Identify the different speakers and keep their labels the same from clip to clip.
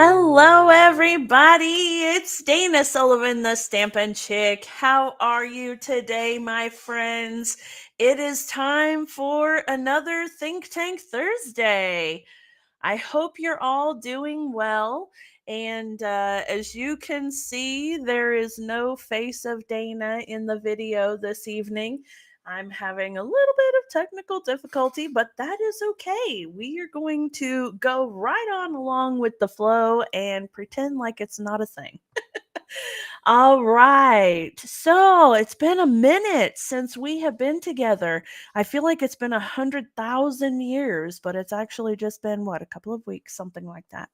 Speaker 1: Hello, everybody. It's Dana Sullivan, the Stampin' Chick. How are you today, my friends? It is time for another Think Tank Thursday. I hope you're all doing well. And as you can see, there is no face of Dana in the video this evening. I'm having a little bit of technical difficulty, but that is okay. We are going to go right on along with the flow and pretend like it's not a thing. All right. So it's been a minute since we have been together. I feel like it's been 100,000 years, but it's actually just been, what, a couple of weeks, something like that.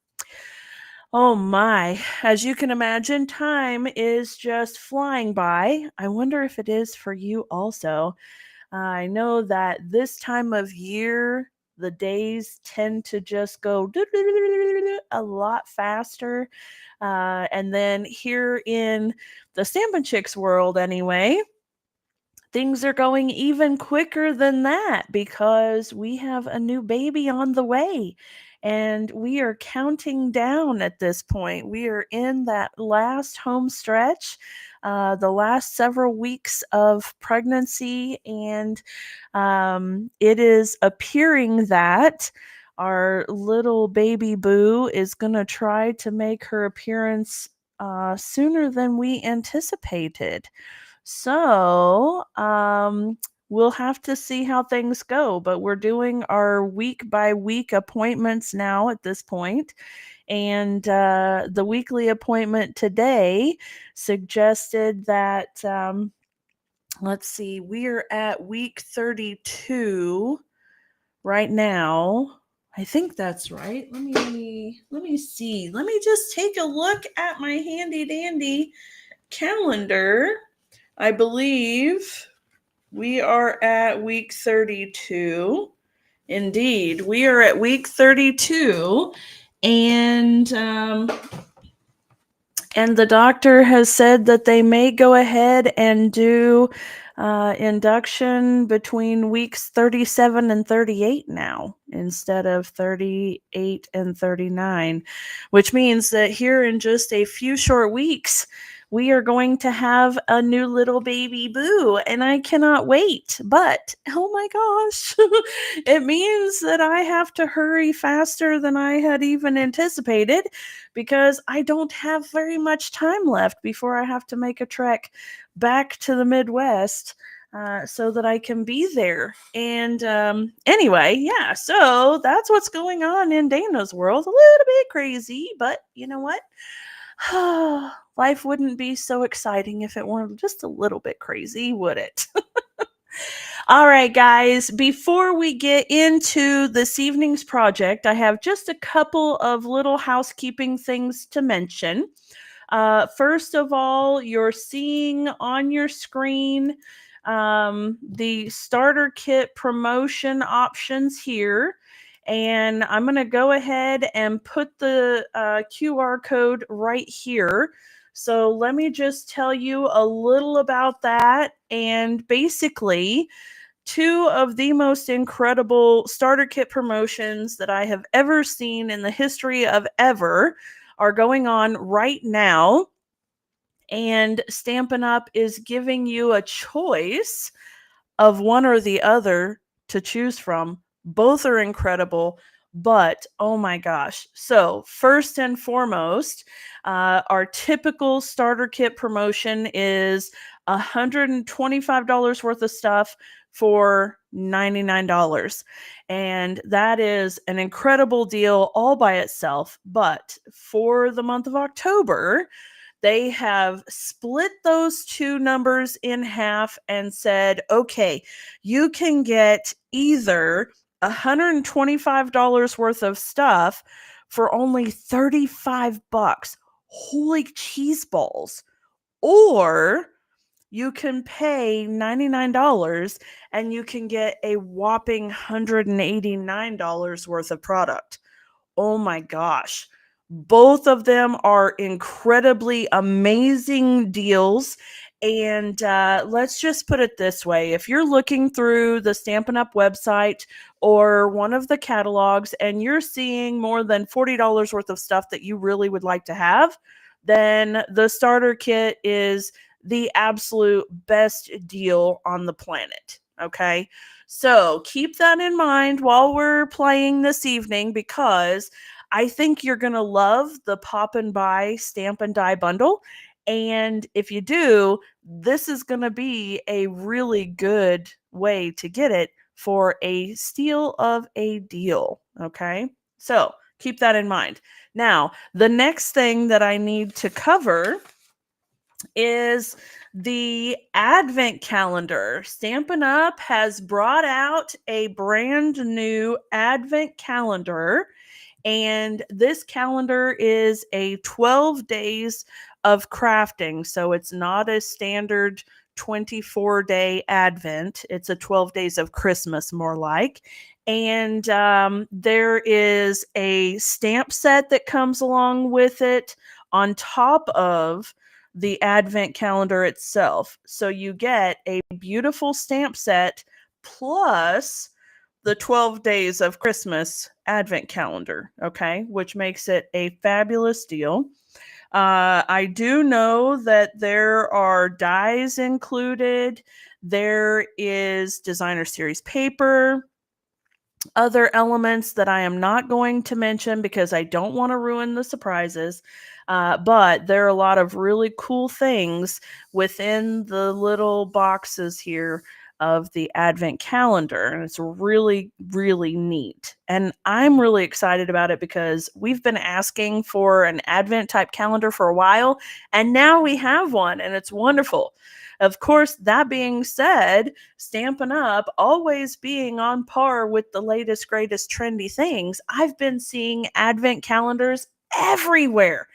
Speaker 1: Oh my. As you can imagine, time is just flying by. I wonder if it is for you also. I know that this time of year, the days tend to just go a lot faster. And then here in the Stampin' Chicks world, anyway, things are going even quicker than that because we have a new baby on the way. And we are counting down at this point. We are in that last home stretch, the last several weeks of pregnancy, and it is appearing that our little baby boo is going to try to make her appearance sooner than we anticipated. So, we'll have to see how things go, but we're doing our week by week appointments now at this point. And the weekly appointment today suggested that, let's see, we're at week 32 right now. I think that's right. Let me see. Let me just take a look at my handy dandy calendar. I believe we are at week 32. Indeed, we are at week 32, and the doctor has said that they may go ahead and do induction between weeks 37 and 38 now instead of 38 and 39, which means that here in just a few short weeks, we are going to have a new little baby boo, and I cannot wait. But oh my gosh, it means that I have to hurry faster than I had even anticipated because I don't have very much time left before I have to make a trek back to the Midwest so that I can be there. And anyway, yeah, so that's what's going on in Dana's world. A little bit crazy, but you know what? Life wouldn't be so exciting if it weren't just a little bit crazy, would it? All right, guys, before we get into this evening's project, I have just a couple of little housekeeping things to mention. First of all, you're seeing on your screen the starter kit promotion options here. And I'm going to go ahead and put the QR code right here. So let me just tell you a little about that. And basically, two of the most incredible starter kit promotions that I have ever seen in the history of ever are going on right now. And Stampin' Up! Is giving you a choice of one or the other to choose from. Both are incredible, but oh my gosh. So, first and foremost, our typical starter kit promotion is $125 worth of stuff for $99. And that is an incredible deal all by itself. But for the month of October, they have split those two numbers in half and said, okay, you can get either $125 worth of stuff for only 35 bucks. Holy cheese balls. Or you can pay $99 and you can get a whopping $189 worth of product. Oh my gosh. Both of them are incredibly amazing deals, And let's just put it this way. If you're looking through the Stampin' Up! Website or one of the catalogs and you're seeing more than $40 worth of stuff that you really would like to have, then the starter kit is the absolute best deal on the planet. Okay. So keep that in mind while we're playing this evening, because I think you're going to love the Pop and Buy Stamp and Die bundle. And if you do, this is going to be a really good way to get it for a steal of a deal. Okay. So keep that in mind. Now, the next thing that I need to cover is the advent calendar. Stampin' Up! Has brought out a brand new advent calendar, and this calendar is a 12 days of crafting. So it's not a standard 24-day advent. It's a 12 days of Christmas, more like. And there is a stamp set that comes along with it on top of the advent calendar itself. So you get a beautiful stamp set plus the 12 days of Christmas advent calendar, okay, which makes it a fabulous deal. I do know that there are dies included. There is designer series paper, other elements that I am not going to mention because I don't want to ruin the surprises. But there are a lot of really cool things within the little boxes here of the advent calendar. And it's really, really neat. And I'm really excited about it because we've been asking for an advent type calendar for a while. And now we have one, and it's wonderful. Of course, that being said, Stampin' Up! Always being on par with the latest, greatest trendy things, I've been seeing advent calendars everywhere.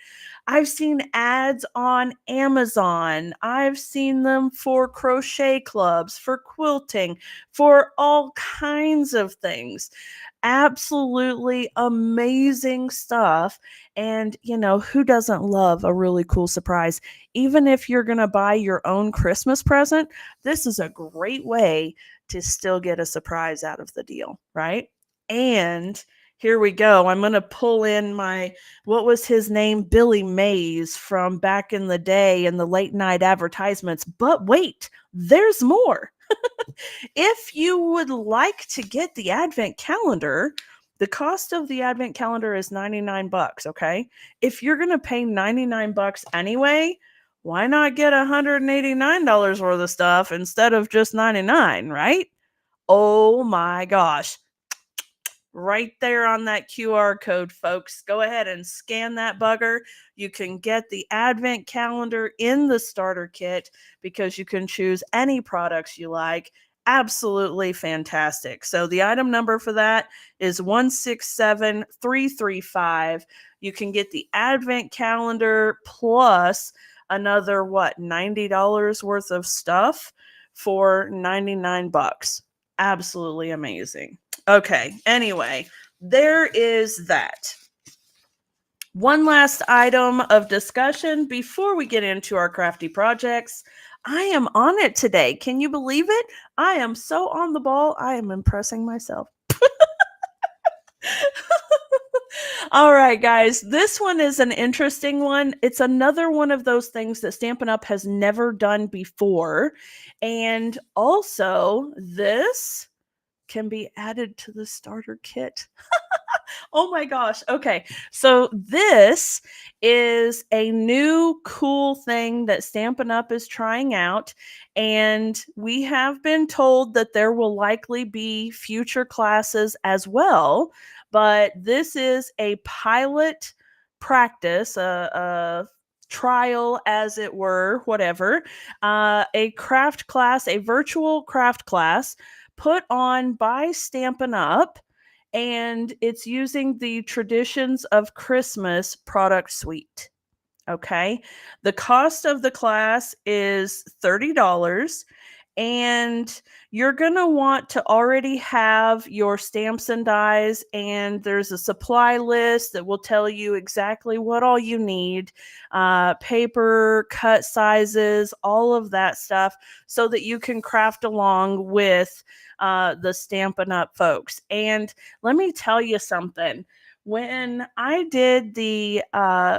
Speaker 1: I've seen ads on Amazon. I've seen them for crochet clubs, for quilting, for all kinds of things. Absolutely amazing stuff. And, who doesn't love a really cool surprise? Even if you're going to buy your own Christmas present, this is a great way to still get a surprise out of the deal, right? And here we go. I'm going to pull in what was his name? Billy Mays from back in the day in the late night advertisements. But wait, there's more. If you would like to get the advent calendar, the cost of the advent calendar is $99, okay? If you're going to pay $99 anyway, why not get $189 worth of stuff instead of just 99, right? Oh my gosh. Right there on that QR code, folks. Go ahead and scan that bugger. You can get the advent calendar in the starter kit because you can choose any products you like. Absolutely fantastic. So the item number for that is 167335. You can get the advent calendar plus another $90 worth of stuff for $99. Absolutely amazing. Okay, anyway, there is that. One last item of discussion before we get into our crafty projects. I am on it today. Can you believe it? I am so on the ball. I am impressing myself. All right, guys, this one is an interesting one. It's another one of those things that Stampin' Up! Has never done before. And also, this can be added to the starter kit. Oh my gosh. Okay. So this is a new cool thing that Stampin' Up! Is trying out. And we have been told that there will likely be future classes as well. But this is a pilot practice, a trial, as it were, whatever, a craft class, a virtual craft class put on by Stampin' Up! And it's using the Traditions of Christmas product suite. Okay. The cost of the class is $30, And you're going to want to already have your stamps and dies, and there's a supply list that will tell you exactly what all you need, paper, cut sizes, all of that stuff, so that you can craft along with the Stampin' Up folks. And let me tell you something. When I did the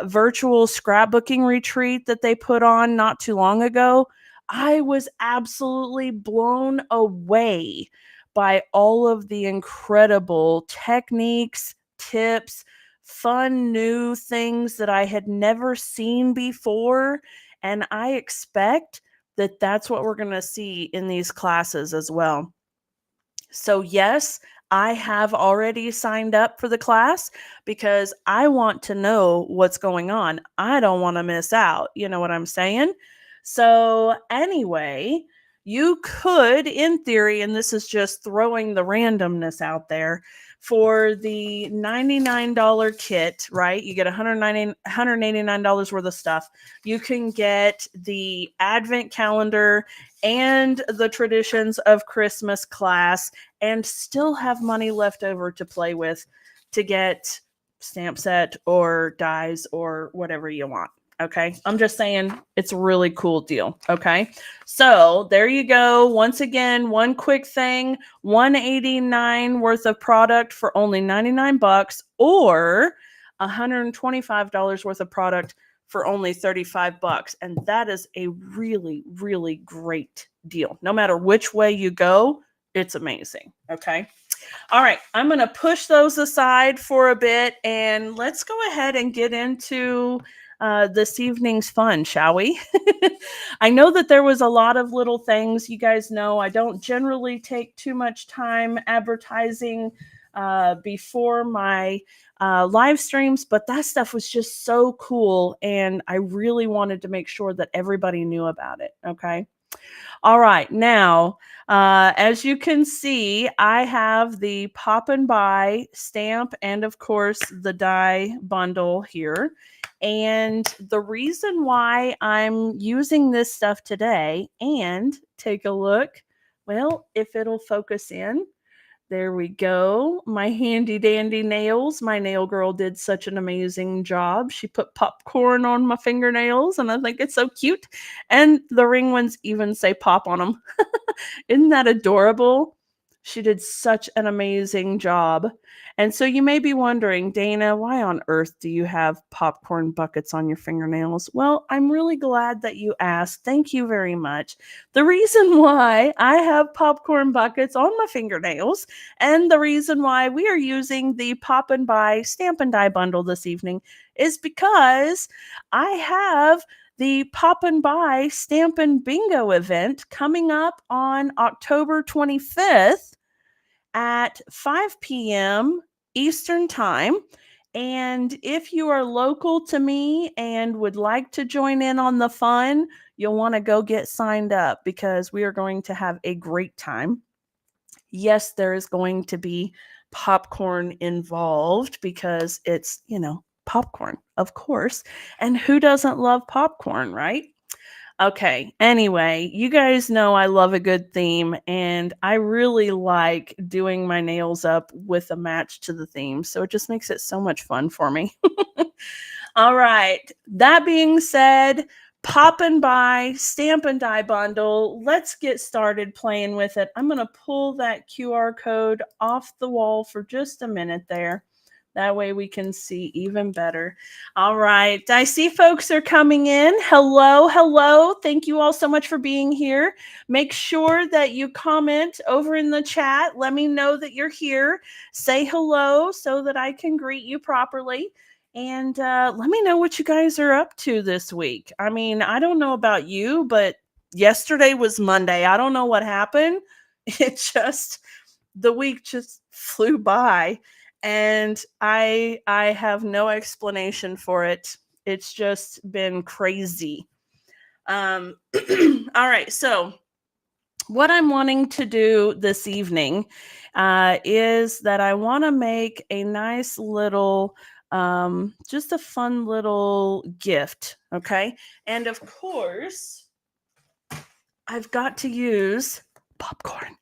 Speaker 1: virtual scrapbooking retreat that they put on not too long ago, I was absolutely blown away by all of the incredible techniques, tips, fun new things that I had never seen before. And I expect that that's what we're going to see in these classes as well. So, yes, I have already signed up for the class because I want to know what's going on. I don't want to miss out. You know what I'm saying? So, anyway, you could, in theory, and this is just throwing the randomness out there, for the $99 kit, right? You get $189 worth of stuff. You can get the Advent calendar and the Traditions of Christmas class, and still have money left over to play with to get stamp set or dies or whatever you want. Okay. I'm just saying it's a really cool deal. Okay. So there you go. Once again, one quick thing, $189 worth of product for only 99 bucks, or $125 worth of product for only 35 bucks. And that is a really, really great deal. No matter which way you go, it's amazing. Okay. All right. I'm going to push those aside for a bit, and let's go ahead and get into this evening's fun, shall we? I know that there was a lot of little things. You guys know I don't generally take too much time advertising before my live streams, but that stuff was just so cool, and I really wanted to make sure that everybody knew about it. Okay. All right. Now, as you can see, I have the Pop and Buy stamp and, of course, the die bundle here. And the reason why I'm using this stuff today, and take a look, well, if it'll focus in. There we go. My handy dandy nails. My nail girl did such an amazing job. She put popcorn on my fingernails, and I think it's so cute. And the ring ones even say pop on them. Isn't that adorable? She did such an amazing job. And so you may be wondering, Dana, why on earth do you have popcorn buckets on your fingernails? Well, I'm really glad that you asked. Thank you very much. The reason why I have popcorn buckets on my fingernails, and the reason why we are using the Pop and Buy Stamp and Die bundle this evening, is because I have the Pop and Buy Stamp and Bingo event coming up on October 25th at 5 p.m. Eastern Time. And if you are local to me and would like to join in on the fun, you'll want to go get signed up because we are going to have a great time. Yes, there is going to be popcorn involved because it's, popcorn, of course. And who doesn't love popcorn, right? Okay. Anyway, you guys know I love a good theme, and I really like doing my nails up with a match to the theme. So it just makes it so much fun for me. All right. That being said, Pop and Buy Stamp and Die bundle. Let's get started playing with it. I'm going to pull that QR code off the wall for just a minute there. That way we can see even better. All right. I see folks are coming in. Hello, hello. Thank you all so much for being here. Make sure that you comment over in the chat. Let me know that you're here. Say hello so that I can greet you properly. And let me know what you guys are up to this week. I mean, I don't know about you, but yesterday was Monday. I don't know what happened. The week just flew by. And I have no explanation for it. It's just been crazy. All right. So what I'm wanting to do this evening is that I want to make a nice little, just a fun little gift. Okay. And of course, I've got to use popcorn.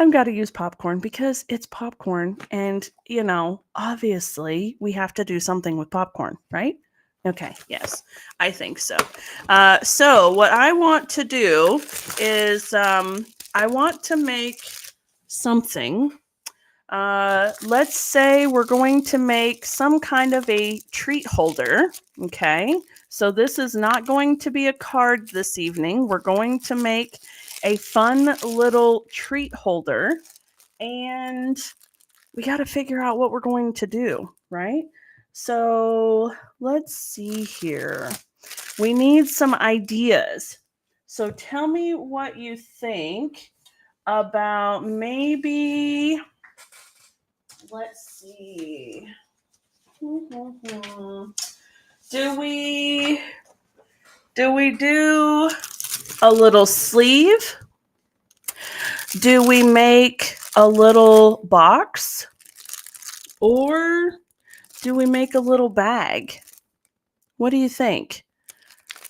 Speaker 1: I've got to use popcorn because it's popcorn. And, obviously we have to do something with popcorn, right? Okay, yes, I think so. So, what I want to do is I want to make something. Let's say we're going to make some kind of a treat holder. Okay, so this is not going to be a card this evening. We're going to make a fun little treat holder, and we got to figure out what we're going to do, right? So let's see here. We need some ideas. So tell me what you think about maybe, let's see. Do we do a little sleeve? Do we make a little box? Or do we make a little bag? What do you think?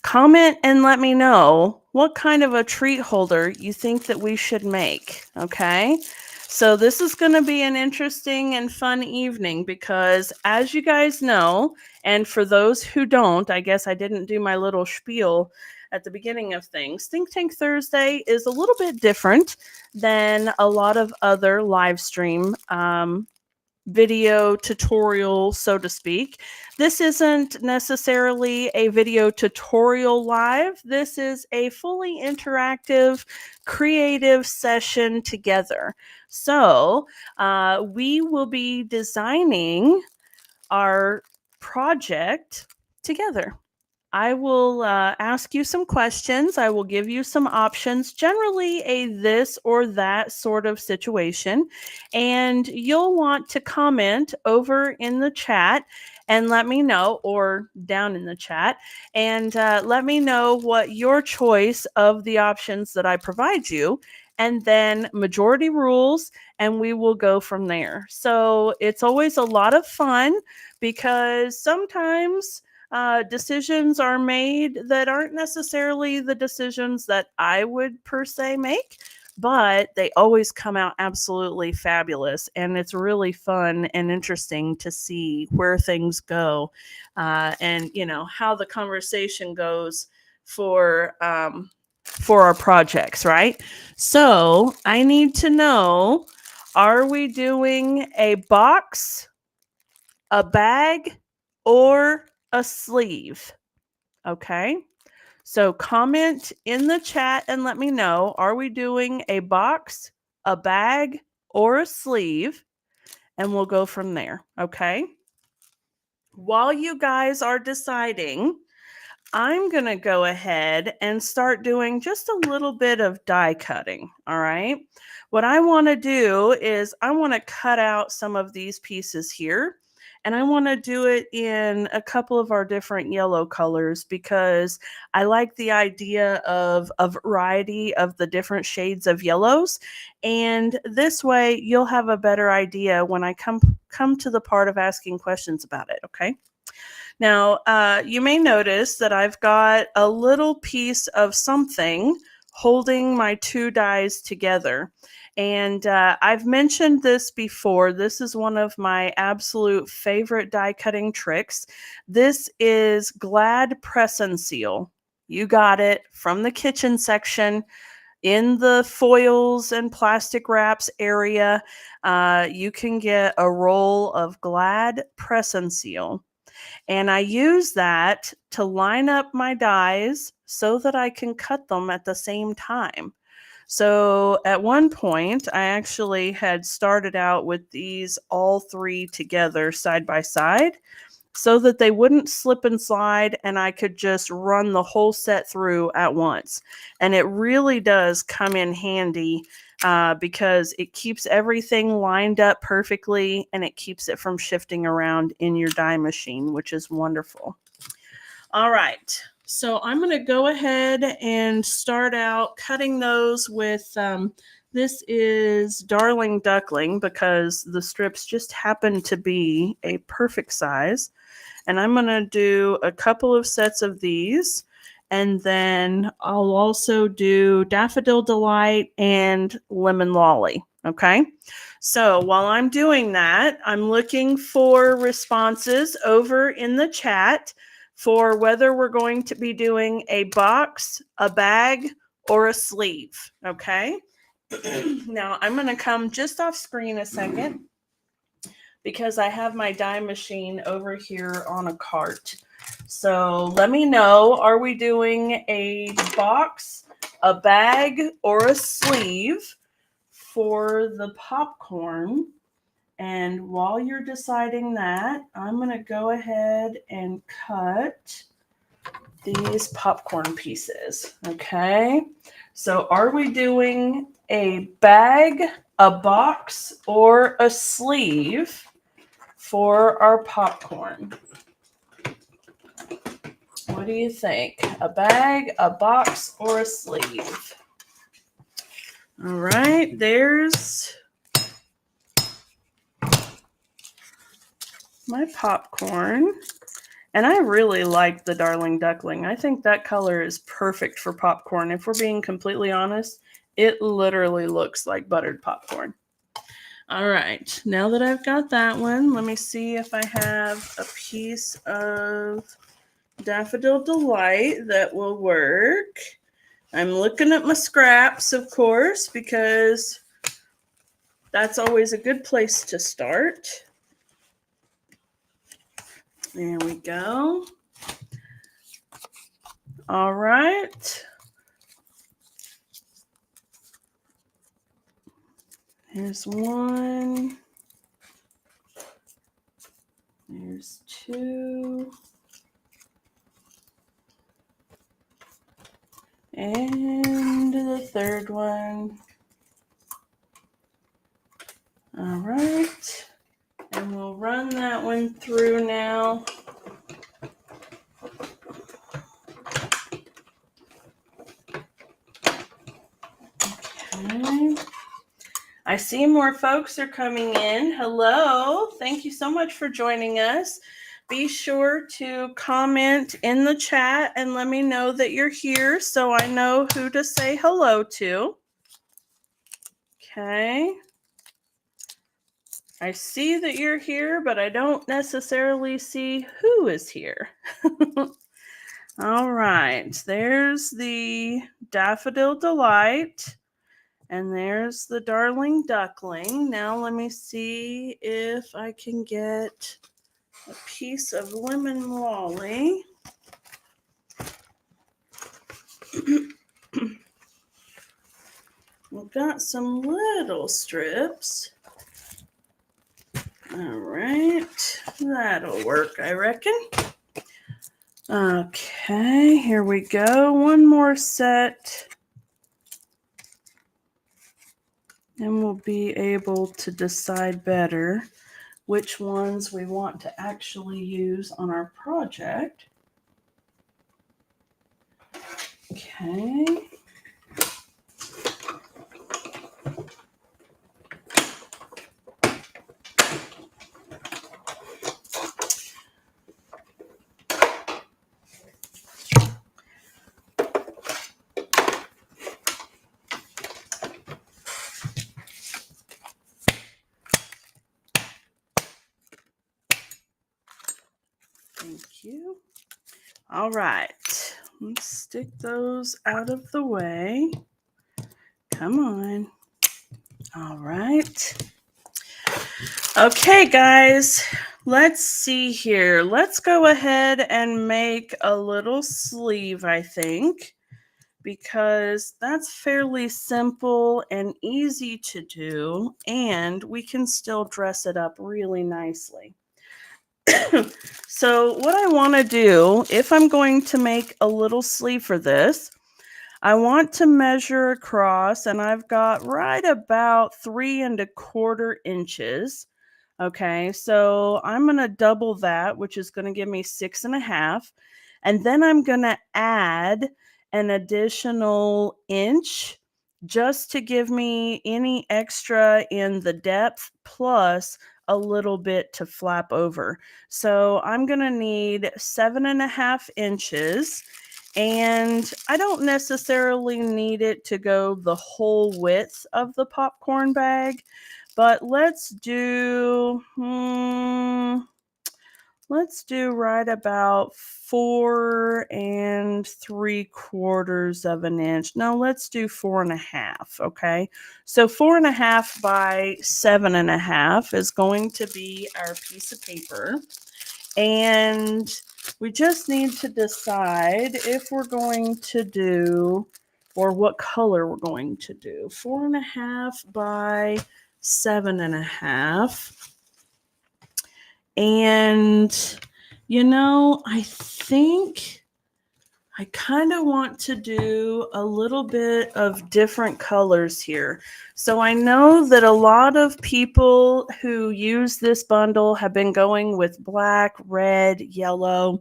Speaker 1: Comment and let me know what kind of a treat holder you think that we should make, okay? So this is going to be an interesting and fun evening because, as you guys know, and for those who don't, I guess I didn't do my little spiel at the beginning of things. Think Tank Thursday is a little bit different than a lot of other live stream video tutorial, so to speak. This isn't necessarily a video tutorial live. This is a fully interactive, creative session together. So we will be designing our project together. I will ask you some questions. I will give you some options, generally a this or that sort of situation. And you'll want to comment over in the chat and let me know, or down in the chat, and let me know what your choice of the options that I provide you. And then majority rules, and we will go from there. So it's always a lot of fun because sometimes decisions are made that aren't necessarily the decisions that I would per se make, but they always come out absolutely fabulous. And it's really fun and interesting to see where things go and, how the conversation goes for our projects, right? So I need to know, are we doing a box, a bag, or a sleeve? Okay. So comment in the chat and let me know, are we doing a box, a bag, or a sleeve? And we'll go from there. Okay. While you guys are deciding, I'm going to go ahead and start doing just a little bit of die cutting. All right. What I want to do is I want to cut out some of these pieces here. And I want to do it in a couple of our different yellow colors because I like the idea of a variety of the different shades of yellows. And this way you'll have a better idea when I come to the part of asking questions about it. Okay. Now, you may notice that I've got a little piece of something holding my two dies together. And I've mentioned this before. This is one of my absolute favorite die cutting tricks. This is Glad Press and Seal. You got it from the kitchen section. In the foils and plastic wraps area, you can get a roll of Glad Press and Seal. And I use that to line up my dies so that I can cut them at the same time. So at one point, I actually had started out with these all three together side by side so that they wouldn't slip and slide and I could just run the whole set through at once. And it really does come in handy because it keeps everything lined up perfectly and it keeps it from shifting around in your die machine, which is wonderful. All right. So I'm going to go ahead and start out cutting those with, this is Darling Duckling because the strips just happen to be a perfect size. And I'm going to do a couple of sets of these. And then I'll also do Daffodil Delight and Lemon Lolly. Okay. So while I'm doing that, I'm looking for responses over in the chat for whether we're going to be doing a box, a bag, or a sleeve. Okay. Now I'm going to come just off screen a second because I have my die machine over here on a cart. So let me know, are we doing a box, a bag, or a sleeve for the popcorn? And while you're deciding that, I'm going to go ahead and cut these popcorn pieces. Okay. So are we doing a bag, a box, or a sleeve for our popcorn? What do you think? A bag, a box, or a sleeve? All right, there's my popcorn. And I really like the Darling Duckling. I think that color is perfect for popcorn. If we're being completely honest, it literally looks like buttered popcorn. All right, now that I've got that one, let me see if I have a piece of Daffodil Delight that will work. I'm looking at my scraps, of course, because that's always a good place to start. There we go. All right. Here's one. There's two. And the third one. All right. And we'll run that one through now. Okay. I see more folks are coming in. Hello. Thank you so much for joining us. Be sure to comment in the chat and let me know that you're here so I know who to say hello to. Okay. I see that you're here, but I don't necessarily see who is here. All right. There's the Daffodil Delight. And there's the Darling Duckling. Now let me see if I can get a piece of Lemon Lolly. We've got some little strips. All right, that'll work, I reckon. Okay, here we go. One more set. And we'll be able to decide better which ones we want to actually use on our project. Okay. Thank you. All right, let's stick those out of the way. Come on. All right. Okay, guys, let's see here. Let's go ahead and make a little sleeve, I think, because that's fairly simple and easy to do, and we can still dress it up really nicely. So what I want to do, if I'm going to make a little sleeve for this, I want to measure across, and I've got right about 3¼ inches. Okay, so I'm going to double that, which is going to give me 6½. And then I'm going to add an additional inch just to give me any extra in the depth plus a little bit to flap over. So I'm going to need 7½ inches. And I don't necessarily need it to go the whole width of the popcorn bag, but let's do right about 4 3/4 of an inch. No, let's do 4.5. Okay. So 4.5 by 7.5 is going to be our piece of paper. And we just need to decide if we're going to do, or what color we're going to do. 4.5 by 7.5. And, I think I kind of want to do a little bit of different colors here. So I know that a lot of people who use this bundle have been going with black, red, yellow.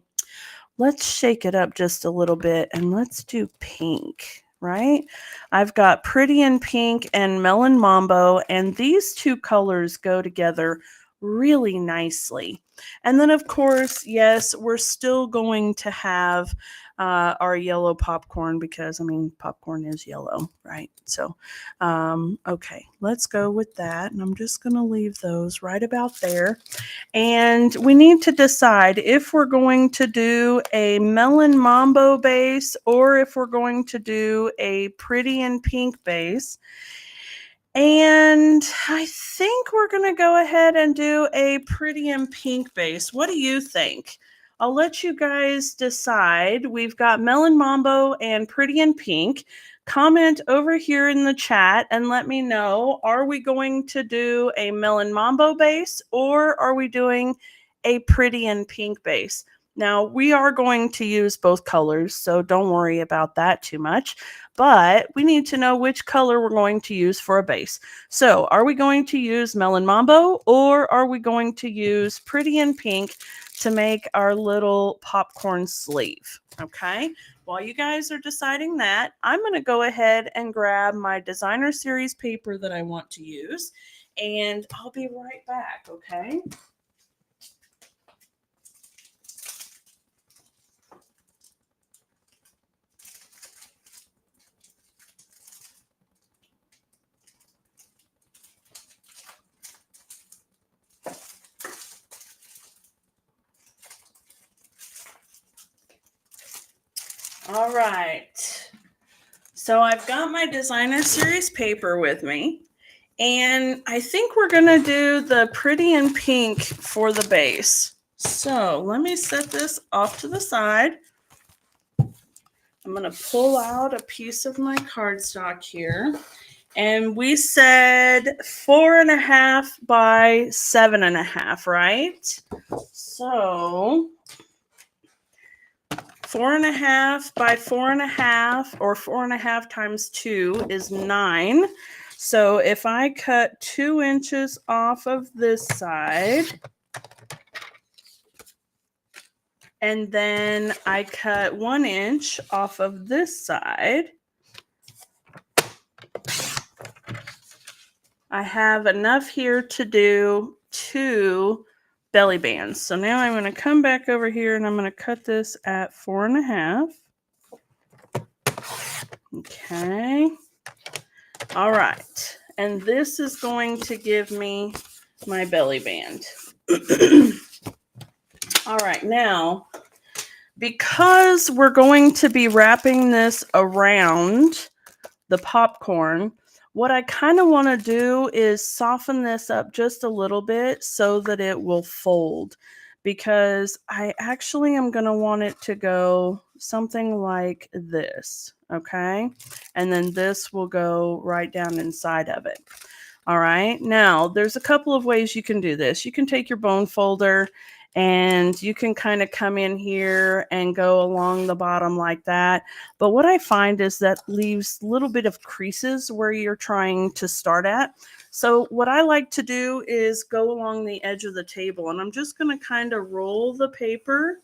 Speaker 1: Let's shake it up just a little bit and let's do pink, right? I've got Pretty in Pink and Melon Mambo, and these two colors go together really nicely. And then, of course, yes, we're still going to have our yellow popcorn because, popcorn is yellow, right? So, okay, let's go with that. And I'm just going to leave those right about there. And we need to decide if we're going to do a Melon Mambo base or if we're going to do a Pretty in Pink base. And I think we're going to go ahead and do a Pretty in Pink base. What do you think? I'll let you guys decide. We've got Melon Mambo and Pretty in Pink. Comment over here in the chat and let me know, are we going to do a Melon Mambo base or are we doing a Pretty in Pink base? Now, we are going to use both colors, so don't worry about that too much. But we need to know which color we're going to use for a base. So are we going to use Melon Mambo or are we going to use Pretty in Pink to make our little popcorn sleeve? Okay. While you guys are deciding that, I'm going to go ahead and grab my designer series paper that I want to use, and I'll be right back. Okay. All right. So I've got my designer series paper with me, and I think we're going to do the Pretty in Pink for the base. So let me set this off to the side. I'm going to pull out a piece of my cardstock here. And we said 4.5 by 7.5, right? So 4.5 by 4.5, or 4.5 times 2 is 9. So if I cut 2 inches off of this side, and then I cut 1 inch off of this side, I have enough here to do 2 belly bands. So now I'm going to come back over here and I'm going to cut this at 4.5. Okay. All right. And this is going to give me my belly band. All right. Now, because we're going to be wrapping this around the popcorn, what I kind of want to do is soften this up just a little bit so that it will fold, because I actually am going to want it to go something like this, okay? And then this will go right down inside of it. All right, now there's a couple of ways you can do this. You can take your bone folder and you can kind of come in here and go along the bottom like that. But what I find is that leaves a little bit of creases where you're trying to start at. So what I like to do is go along the edge of the table, and I'm just going to kind of roll the paper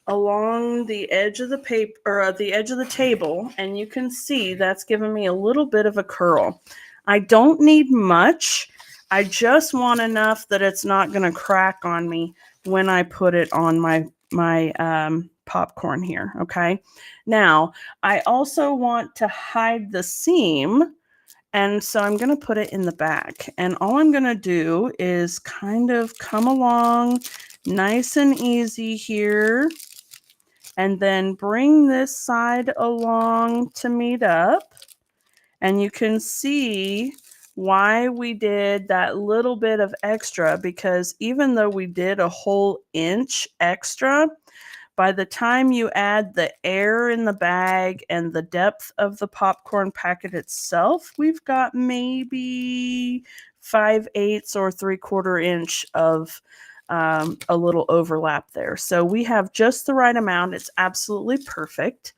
Speaker 1: along the edge of the paper, or the edge of the table, and you can see that's giving me a little bit of a curl. I don't need much. I just want enough that it's not going to crack on me when I put it on my popcorn here, okay? Now, I also want to hide the seam, and so I'm going to put it in the back. And all I'm going to do is kind of come along nice and easy here, and then bring this side along to meet up. And you can see why we did that little bit of extra, because even though we did a whole inch extra, by the time you add the air in the bag and the depth of the popcorn packet itself, we've got maybe 5/8 or 3/4 inch of a little overlap there. So we have just the right amount. It's absolutely perfect.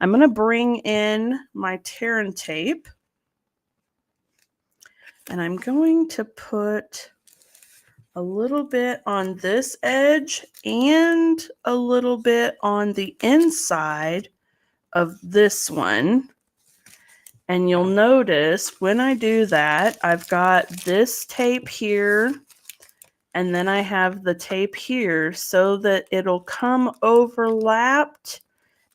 Speaker 1: I'm going to bring in my tear and tape, and I'm going to put a little bit on this edge and a little bit on the inside of this one. And you'll notice when I do that, I've got this tape here, and then I have the tape here so that it'll come overlapped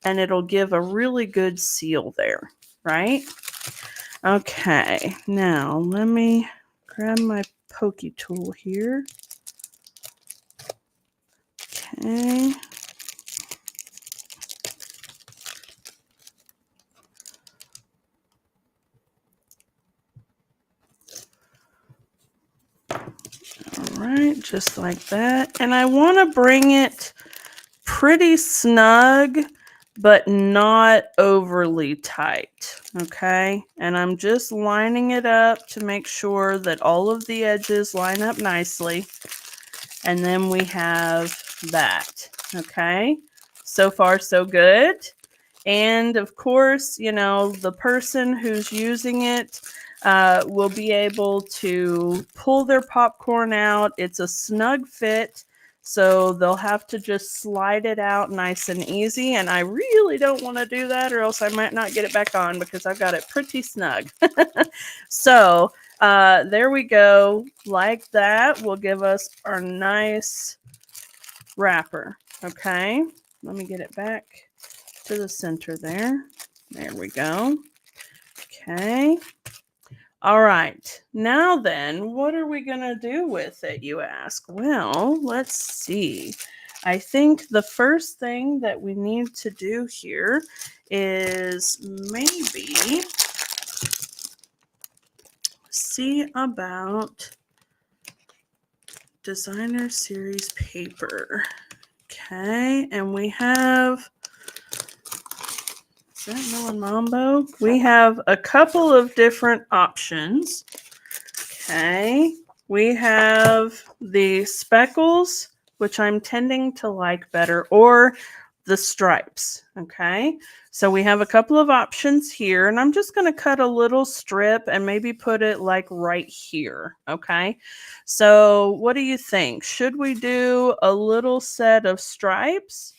Speaker 1: and it'll give a really good seal there, right? Okay, now let me grab my pokey tool here. Okay. All right, just like that. And I want to bring it pretty snug, but not overly tight, okay? And I'm just lining it up to make sure that all of the edges line up nicely. And then we have that, okay? So far, so good. And of course, you know, the person who's using it will be able to pull their popcorn out. It's a snug fit, so they'll have to just slide it out nice and easy. And I really don't want to do that, or else I might not get it back on because I've got it pretty snug. So there we go. Like that will give us our nice wrapper. Okay, let me get it back to the center there. There we go. Okay. All right. Now then, what are we going to do with it, you ask? Well, let's see. I think the first thing that we need to do here is maybe see about designer series paper. Okay. And we have, is that Melon Mambo? We have a couple of different options. Okay. We have the speckles, which I'm tending to like better, or the stripes. Okay. So we have a couple of options here, and I'm just going to cut a little strip and maybe put it like right here. Okay. So what do you think? Should we do a little set of stripes,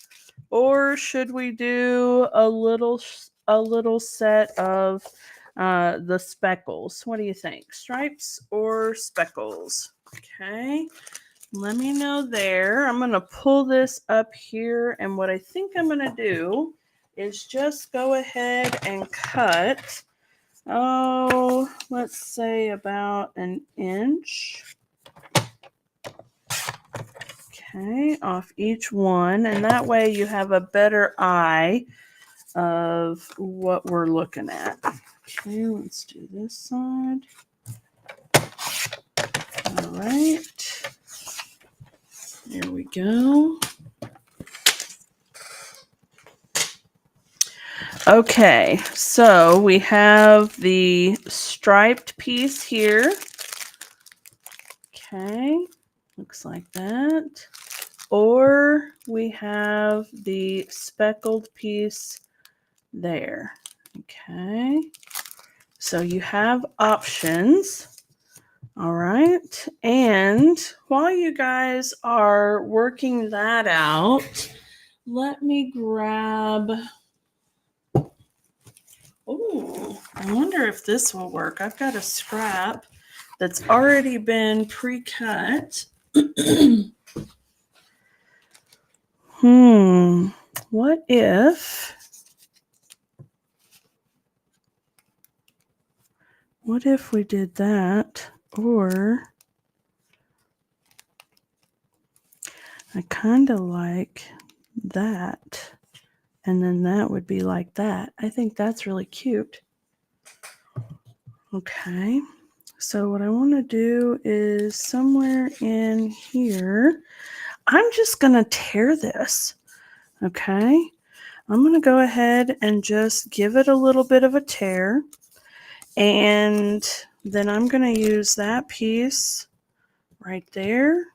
Speaker 1: or should we do a little set of the speckles? What do you think? Stripes or speckles? Okay. Let me know there. I'm going to pull this up here, and what I think I'm going to do is just go ahead and cut, let's say about an inch. Okay, off each one, and that way you have a better eye of what we're looking at. Okay, let's do this side. All right. There we go. Okay, so we have the striped piece here. Okay, looks like that. Or we have the speckled piece there. Okay, so you have options. All right, and while you guys are working that out, let me grab, oh, I wonder if this will work. I've got a scrap that's already been pre-cut. what if we did that? Or I kind of like that. And then that would be like that. I think that's really cute. Okay. So what I want to do is somewhere in here, I'm just going to tear this. Okay. I'm going to go ahead and just give it a little bit of a tear. And then I'm going to use that piece right there.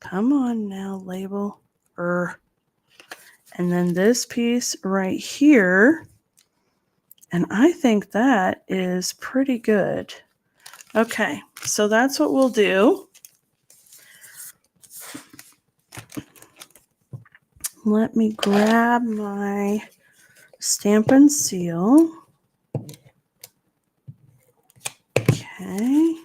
Speaker 1: Come on now, label. And then this piece right here. And I think that is pretty good. Okay, so that's what we'll do. Let me grab my stamp and seal. Okay.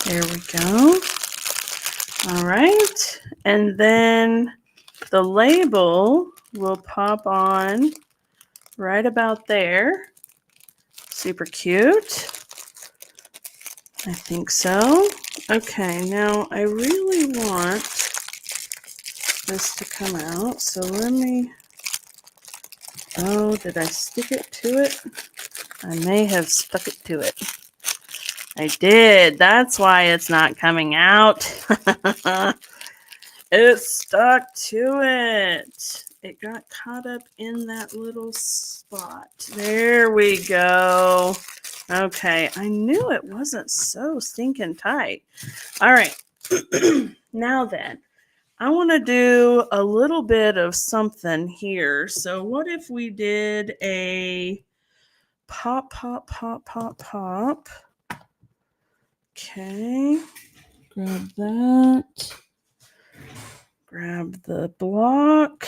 Speaker 1: There we go. All right. And then the label will pop on right about there. Super cute. I think so. Okay, now I really want this to come out. So let me... Oh, did I stick it to it? I may have stuck it to it. I did. That's why it's not coming out. It stuck to it. It got caught up in that little spot. There we go. Okay, I knew it wasn't so stinking tight. All right. Now then, I want to do a little bit of something here. So what if we did a pop, pop, pop, pop, pop. Okay, grab that. Grab the block.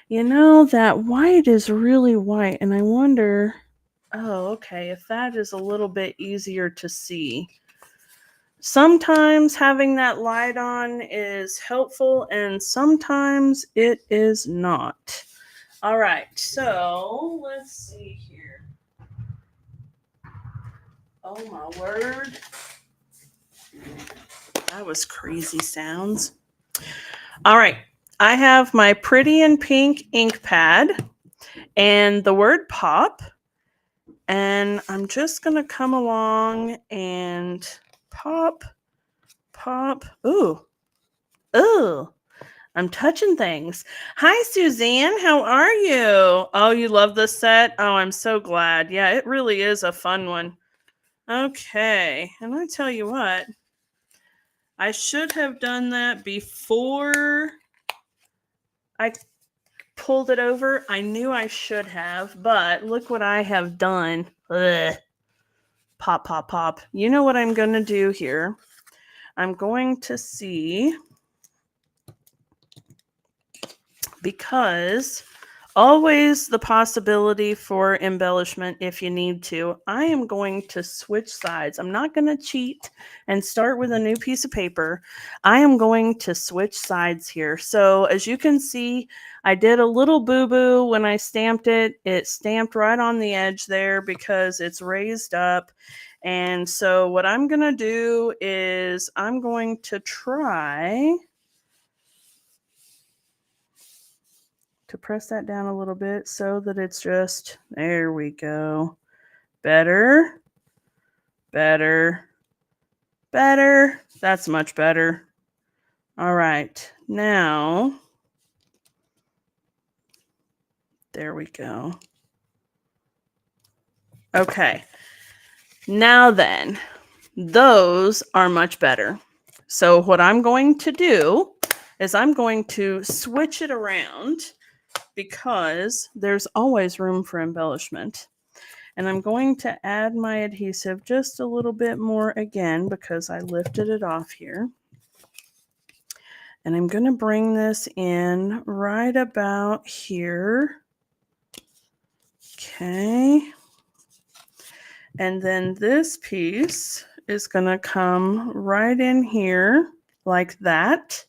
Speaker 1: You know, that white is really white, and I wonder, oh, okay, if that is a little bit easier to see. Sometimes having that light on is helpful, and sometimes it is not. All right, so let's see here. Oh my word. That was crazy sounds. All right, I have my pretty and pink ink pad and the word pop. And I'm just going to come along and pop, pop. Ooh, ooh. I'm touching things. Hi, Suzanne. How are you? Oh, you love this set? Oh, I'm so glad. Yeah, it really is a fun one. Okay. And I tell you what, I should have done that before I pulled it over. I knew I should have, but look what I have done. Ugh. Pop, pop, pop. You know what I'm going to do here? I'm going to see, because always the possibility for embellishment if you need to. I am going to switch sides. I'm not going to cheat and start with a new piece of paper. I am going to switch sides here. So as you can see, I did a little boo-boo when I stamped it. It stamped right on the edge there because it's raised up. And so what I'm going to do is I'm going to try to press that down a little bit so that it's just, there we go. Better, better, better. That's much better. All right, now, there we go. Okay, now then, those are much better. So what I'm going to do is I'm going to switch it around because there's always room for embellishment. And I'm going to add my adhesive just a little bit more again because I lifted it off here. And I'm going to bring this in right about here. Okay. And then this piece is going to come right in here like that.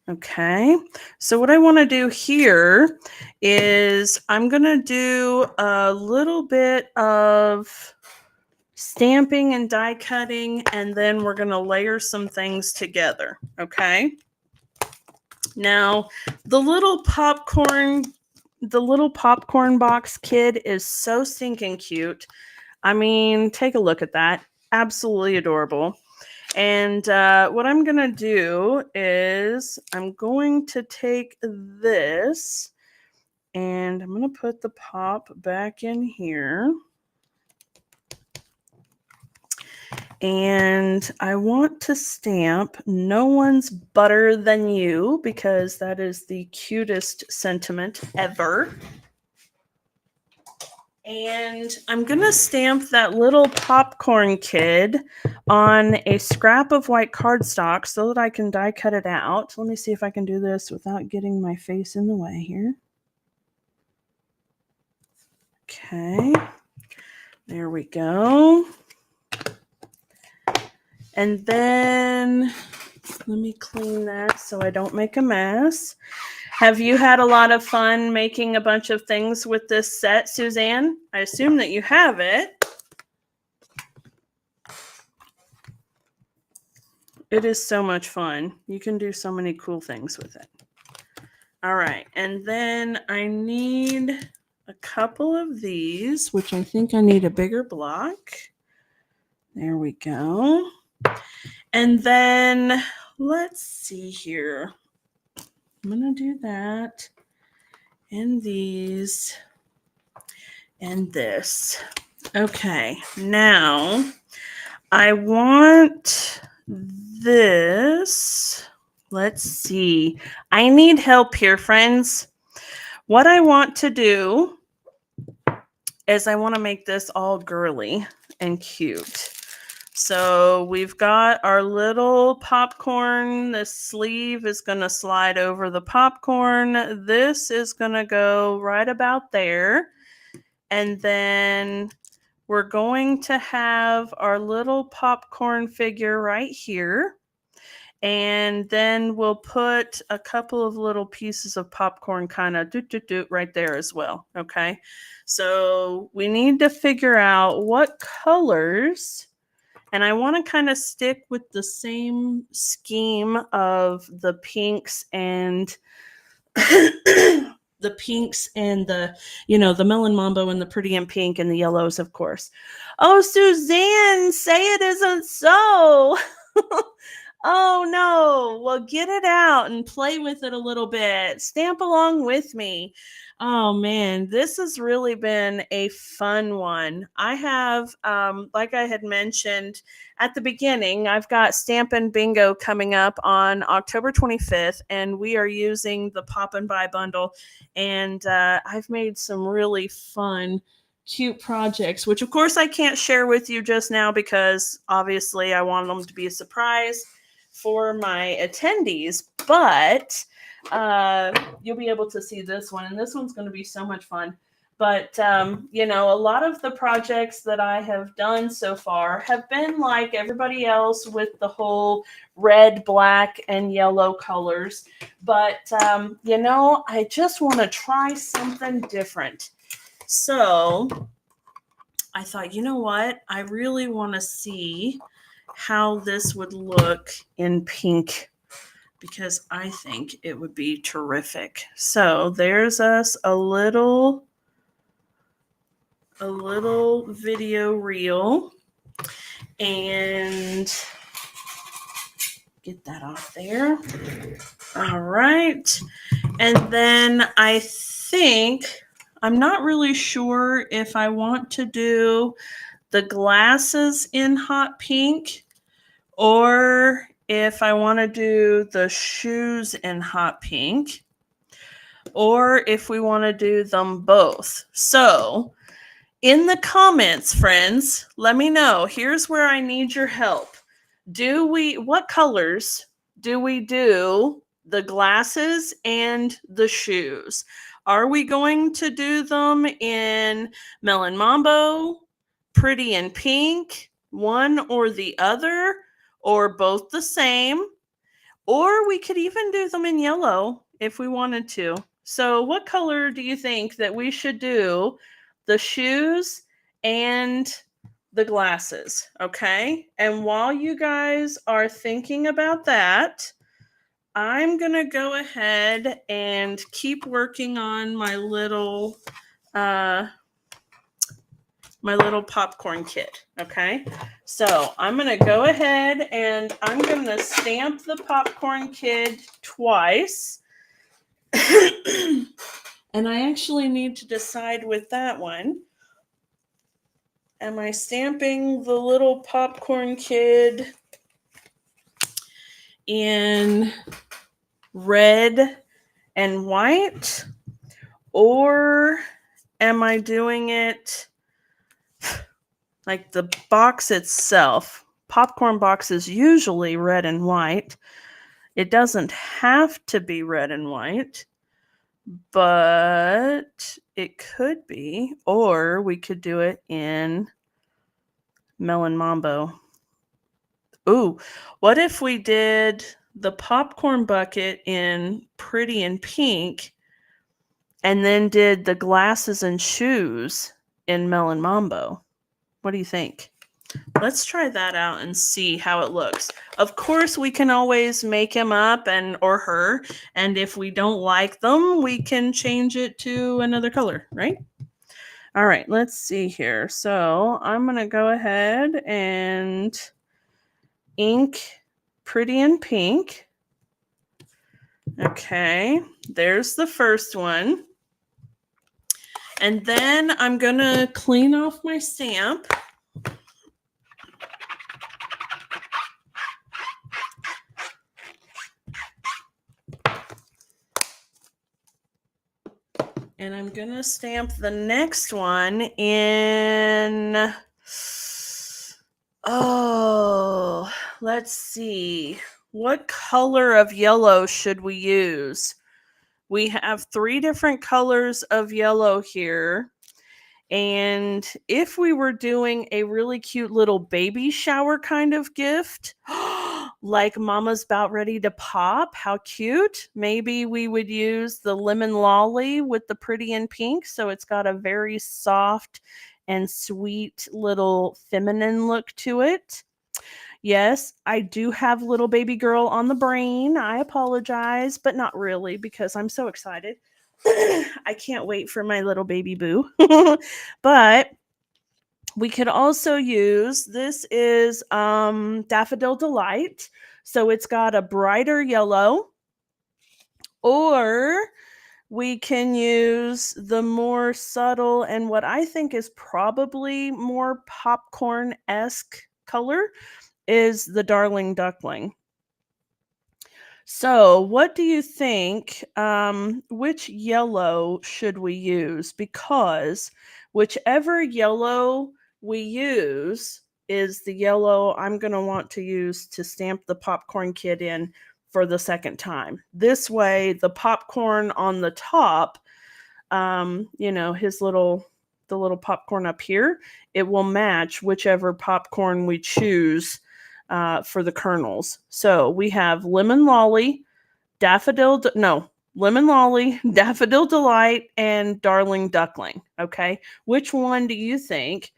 Speaker 1: Okay, so what I want to do here is I'm going to do a little bit of stamping and die cutting, and then we're going to layer some things together. Okay, now the little popcorn box kid is so stinking cute. I mean, take a look at that. Absolutely adorable. And what I'm going to do is I'm going to take this and I'm going to put the pop back in here. And I want to stamp "No one's butter than you" because that is the cutest sentiment ever. And I'm going to stamp that little popcorn kid on a scrap of white cardstock so that I can die cut it out. Let me see if I can do this without getting my face in the way here. Okay, there we go. And then let me clean that so I don't make a mess. Have you had a lot of fun making a bunch of things with this set, Suzanne? I assume that you have it. It is so much fun. You can do so many cool things with it. All right, and then I need a couple of these, which I think I need a bigger block. There we go. And then let's see here. I'm going to do that and these and this. Okay, now I want this. Let's see. I need help here, friends. What I want to do is I want to make this all girly and cute. So we've got our little popcorn. The sleeve is going to slide over the popcorn. This is going to go right about there. And then we're going to have our little popcorn figure right here. And then we'll put a couple of little pieces of popcorn kind of right there as well. Okay. So we need to figure out what colors. And I want to kind of stick with the same scheme of the pinks and the pinks and the melon mambo and the pretty and pink and the yellows, of course. Oh, Suzanne, say it isn't so. Oh no. Well, get it out and play with it a little bit. Stamp along with me. Oh man, this has really been a fun one. I have, like I had mentioned at the beginning, I've got Stampin' Bingo coming up on October 25th, and we are using the Pop and Buy bundle. And I've made some really fun, cute projects, which of course I can't share with you just now because obviously I want them to be a surprise for my attendees, but you'll be able to see this one, and this one's going to be so much fun. But a lot of the projects that I have done so far have been like everybody else with the whole red, black, and yellow colors. But I just want to try something different. So I thought, you know what? I really want to see how this would look in pink because I think it would be terrific. So there's us a little video reel, and get that off there. All right. And then I think, I'm not really sure if I want to do the glasses in hot pink or if I want to do the shoes in hot pink, or if we want to do them both. So in the comments, friends, let me know. Here's where I need your help. What colors do we do the glasses and the shoes? Are we going to do them in Melon Mambo, pretty in pink, one or the other, or both the same, or we could even do them in yellow if we wanted to. So what color do you think that we should do the shoes and the glasses? Okay. And while you guys are thinking about that, I'm going to go ahead and keep working on my little popcorn kit. Okay. So I'm going to go ahead and I'm going to stamp the popcorn kit twice. And I actually need to decide with that one. Am I stamping the little popcorn kid in red and white? Or am I doing it like the box itself? Popcorn box is usually red and white. It doesn't have to be red and white, but it could be. Or we could do it in Melon Mambo. Ooh, what if we did the popcorn bucket in pretty in pink and then did the glasses and shoes in Melon Mambo? What do you think? Let's try that out and see how it looks. Of course, we can always make him up or her, and if we don't like them, we can change it to another color, right? All right, let's see here. So I'm going to go ahead and ink pretty in pink. Okay, there's the first one. And then I'm going to clean off my stamp. And I'm going to stamp the next one in, let's see. What color of yellow should we use? We have 3 different colors of yellow here. And if we were doing a really cute little baby shower kind of gift, like Mama's about ready to pop, how cute. Maybe we would use the lemon lolly with the pretty in pink. So it's got a very soft and sweet little feminine look to it. Yes, I do have little baby girl on the brain. I apologize, but not really because I'm so excited. I can't wait for my little baby boo. But we could also use, this is Daffodil Delight. So it's got a brighter yellow. Or we can use the more subtle and what I think is probably more popcorn-esque color is the Darling Duckling. So what do you think? Which yellow should we use? Because whichever yellow we use is the yellow I'm going to want to use to stamp the popcorn kit in for the second time. This way, the popcorn on the top, the little popcorn up here, it will match whichever popcorn we choose for the kernels. So we have Lemon Lolly, Daffodil Delight, and Darling Duckling. Okay, which one do you think?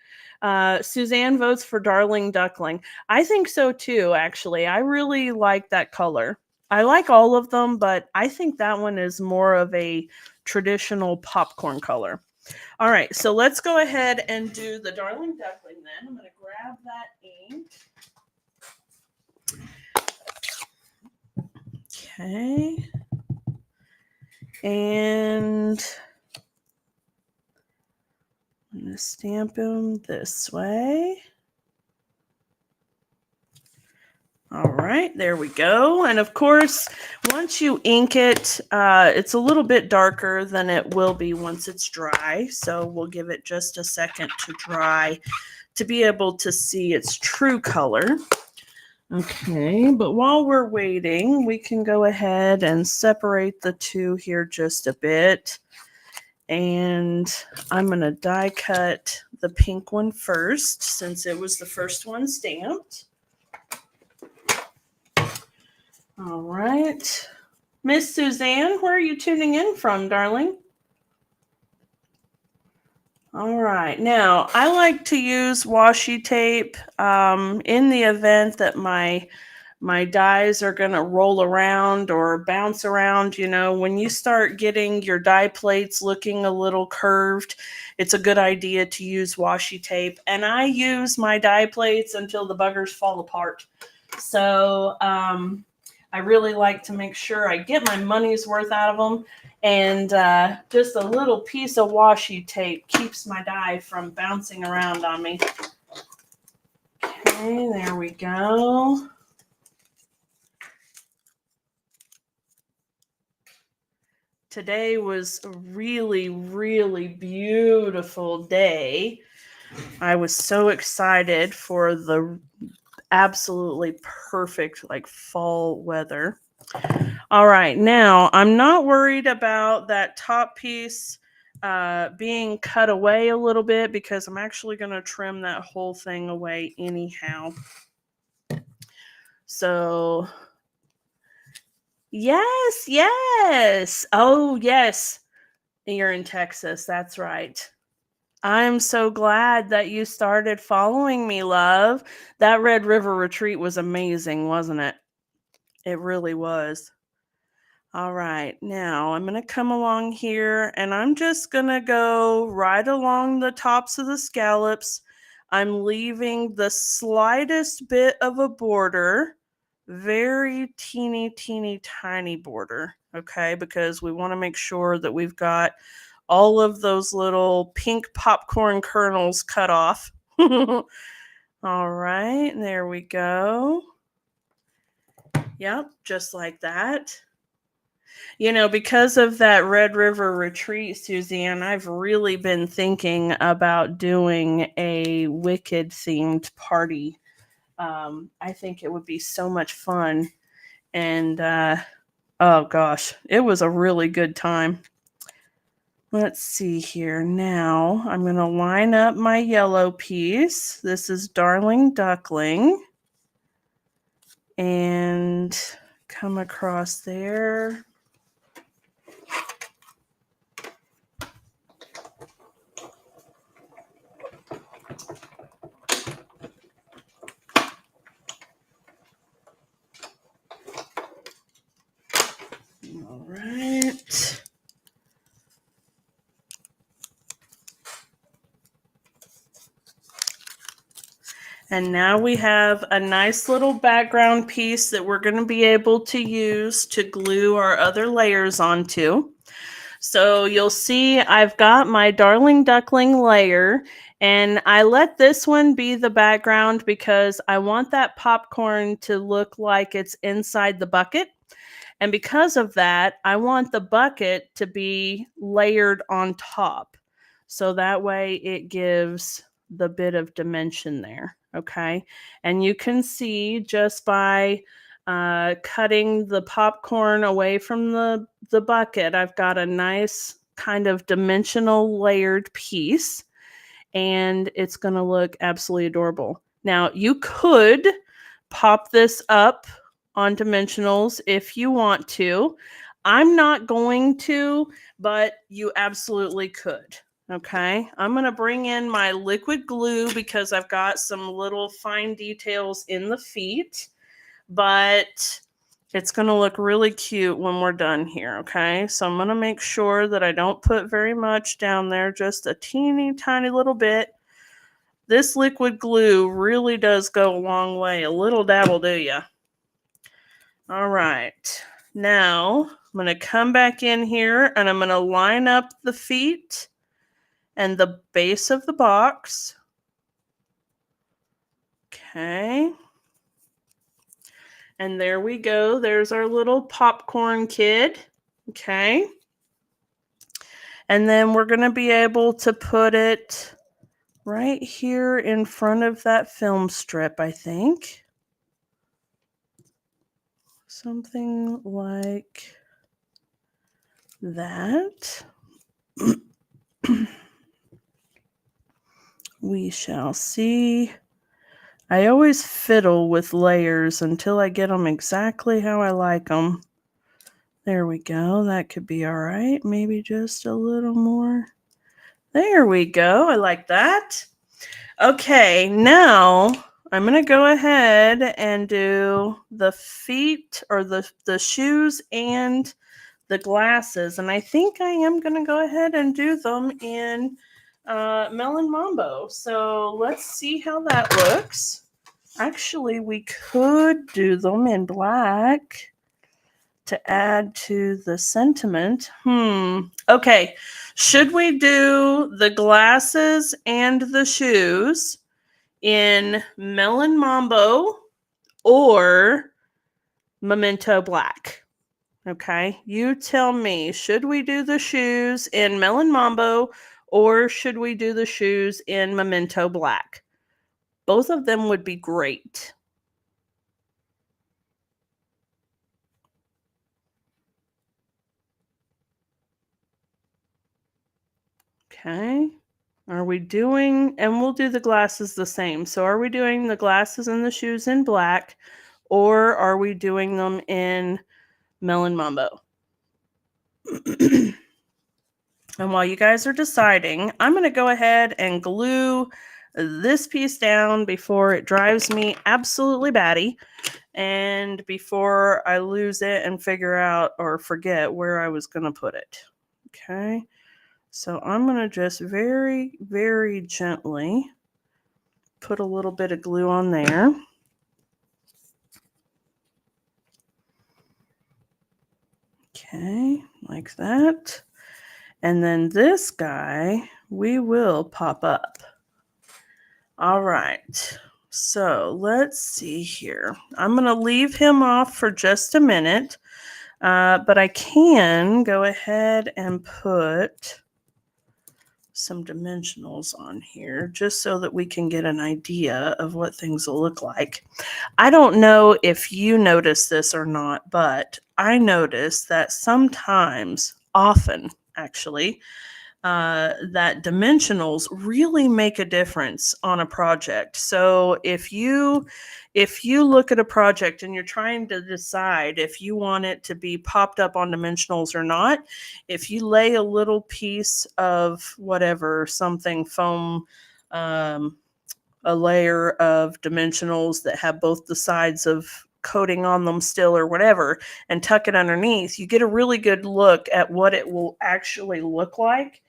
Speaker 1: Suzanne votes for Darling Duckling. I think so too, actually. I really like that color. I like all of them, but I think that one is more of a traditional popcorn color. All right, so let's go ahead and do the Darling Duckling then. I'm going to grab that ink. Okay. And I'm going to stamp them this way. All right, there we go. And of course, once you ink it, it's a little bit darker than it will be once it's dry. So we'll give it just a second to dry to be able to see its true color. Okay, but while we're waiting, we can go ahead and separate the two here just a bit. And I'm going to die cut the pink one first since it was the first one stamped. All right. Miss Suzanne, where are you tuning in from, darling? All right. Now, I like to use washi tape in the event that my dies are going to roll around or bounce around. You know, when you start getting your die plates looking a little curved, it's a good idea to use washi tape. And I use my die plates until the buggers fall apart. So I really like to make sure I get my money's worth out of them. And just a little piece of washi tape keeps my die from bouncing around on me. Okay, there we go. Today was a really, really beautiful day. I was so excited for the absolutely perfect fall weather. All right, now I'm not worried about that top piece being cut away a little bit because I'm actually going to trim that whole thing away anyhow. So, yes. Oh, yes. You're in Texas. That's right. I'm so glad that you started following me, love. That Red River retreat was amazing, wasn't it? It really was. All right, now I'm going to come along here and I'm just going to go right along the tops of the scallops. I'm leaving the slightest bit of a border, very teeny, tiny border, okay? Because we want to make sure that we've got all of those little pink popcorn kernels cut off. All right, there we go. Yep, just like that. You know, because of that Red River retreat, Suzanne, I've really been thinking about doing a Wicked themed party. I think it would be so much fun. And oh gosh, it was a really good time. Let's see here. Now I'm going to line up my yellow piece. This is Darling Duckling. And come across there. All right. And now we have a nice little background piece that we're going to be able to use to glue our other layers onto. So you'll see I've got my Darling Duckling layer, and I let this one be the background because I want that popcorn to look like it's inside the bucket. And because of that, I want the bucket to be layered on top. So that way it gives the bit of dimension there. Okay. And you can see just by cutting the popcorn away from the bucket, I've got a nice kind of dimensional layered piece. And it's going to look absolutely adorable. Now, you could pop this up on dimensionals if you want to. I'm not going to, but you absolutely could. Okay, I'm going to bring in my liquid glue because I've got some little fine details in the feet, but it's going to look really cute when we're done here. Okay, so I'm going to make sure that I don't put very much down there, just a teeny tiny little bit. This liquid glue really does go a long way. A little dab will do ya. All right. Now I'm going to come back in here and I'm going to line up the feet and the base of the box. Okay. And there we go. There's our little popcorn kid. Okay. And then we're going to be able to put it right here in front of that film strip, I think. Something like that. We shall see. I always fiddle with layers until I get them exactly how I like them. There we go. That could be all right. Maybe just a little more. There we go. I like that. Okay, now I'm going to go ahead and do the feet or the shoes and the glasses. And I think I am going to go ahead and do them in Melon Mambo. So let's see how that looks. Actually, we could do them in black to add to the sentiment. Okay, should we do the glasses and the shoes in Melon Mambo or Memento Black? Okay, you tell me, should we do the shoes in Melon Mambo or should we do the shoes in Memento Black? Both of them would be great. Okay. Are we doing, and we'll do the glasses the same. So are we doing the glasses and the shoes in black, or are we doing them in Melon Mambo? And while you guys are deciding, I'm going to go ahead and glue this piece down before it drives me absolutely batty and before I lose it and figure out or forget where I was going to put it. Okay. So I'm going to just very, very gently put a little bit of glue on there. Okay, like that. And then this guy, we will pop up. All right. So let's see here. I'm going to leave him off for just a minute, but I can go ahead and put some dimensionals on here just so that we can get an idea of what things will look like. I don't know if you notice this or not, but I notice that sometimes, often actually, that dimensionals really make a difference on a project. So if you look at a project and you're trying to decide if you want it to be popped up on dimensionals or not, if you lay a little piece of whatever, something foam, a layer of dimensionals that have both the sides of coating on them still or whatever, and tuck it underneath, you get a really good look at what it will actually look like.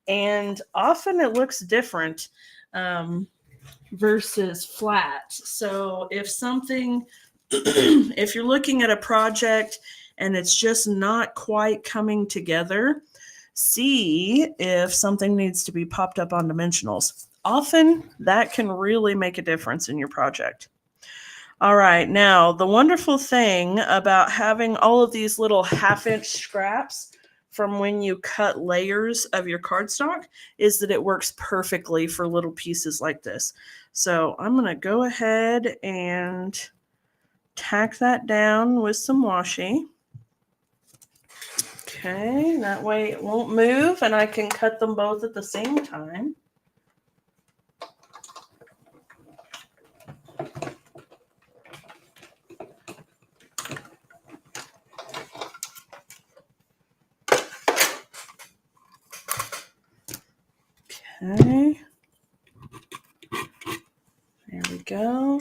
Speaker 1: And often it looks different versus flat. So if something, if you're looking at a project and it's just not quite coming together, see if something needs to be popped up on dimensionals. Often that can really make a difference in your project. All right, now the wonderful thing about having all of these little half-inch scraps from when you cut layers of your cardstock is that it works perfectly for little pieces like this. So I'm going to go ahead and tack that down with some washi. Okay, that way it won't move and I can cut them both at the same time. Okay, there we go.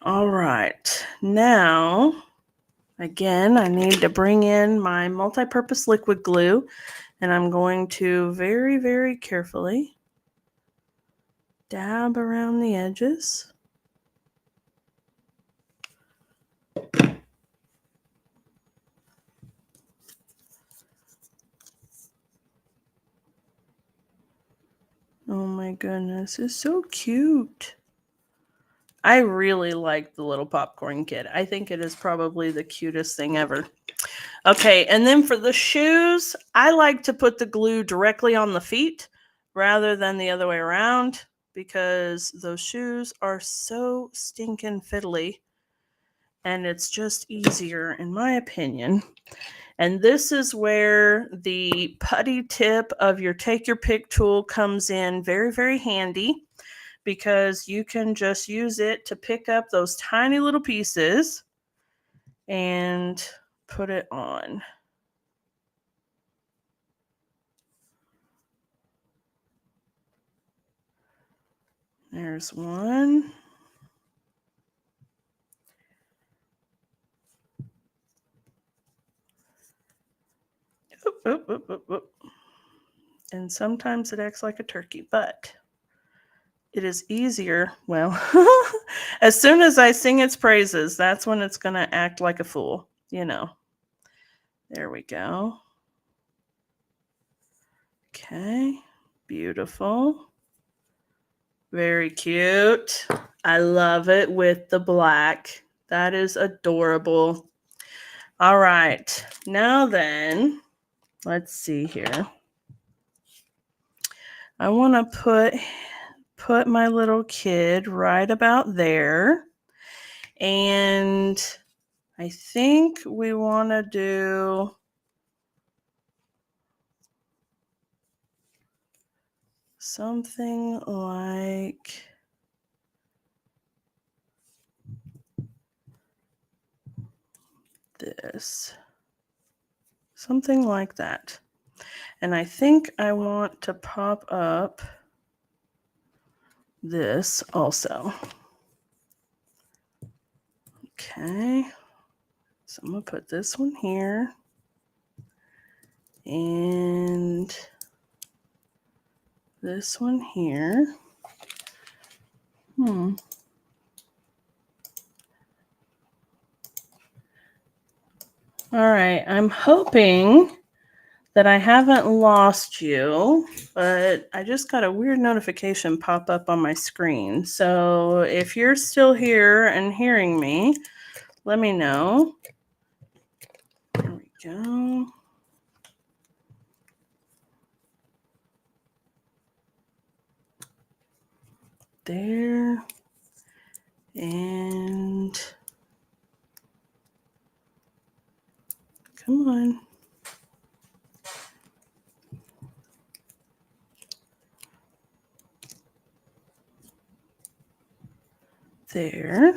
Speaker 1: All right, now, again, I need to bring in my multi-purpose liquid glue, and I'm going to very, very carefully dab around the edges. Oh my goodness, it's so cute. I really like the little popcorn kid. I think it is probably the cutest thing ever. Okay, and then for the shoes, I like to put the glue directly on the feet rather than the other way around because those shoes are so stinking fiddly. and it's just easier in my opinion. And this is where the putty tip of your take your pick tool comes in very, very handy, because you can just use it to pick up those tiny little pieces and put it on. There's one. Oop, oop, oop, oop. And sometimes it acts like a turkey, but it is easier. Well, as soon as I sing its praises, that's when it's going to act like a fool, you know. There we go. Okay, beautiful. Very cute. I love it with the black. That is adorable. All right, now then, let's see here. I want to put my little kid right about there. And I think we want to do something like this. Something like that. And I think I want to pop up this also. Okay. So I'm going to put this one here. And this one here. All right. I'm hoping that I haven't lost you, but I just got a weird notification pop up on my screen. So if you're still here and hearing me, let me know. There we go. There. And come on. There.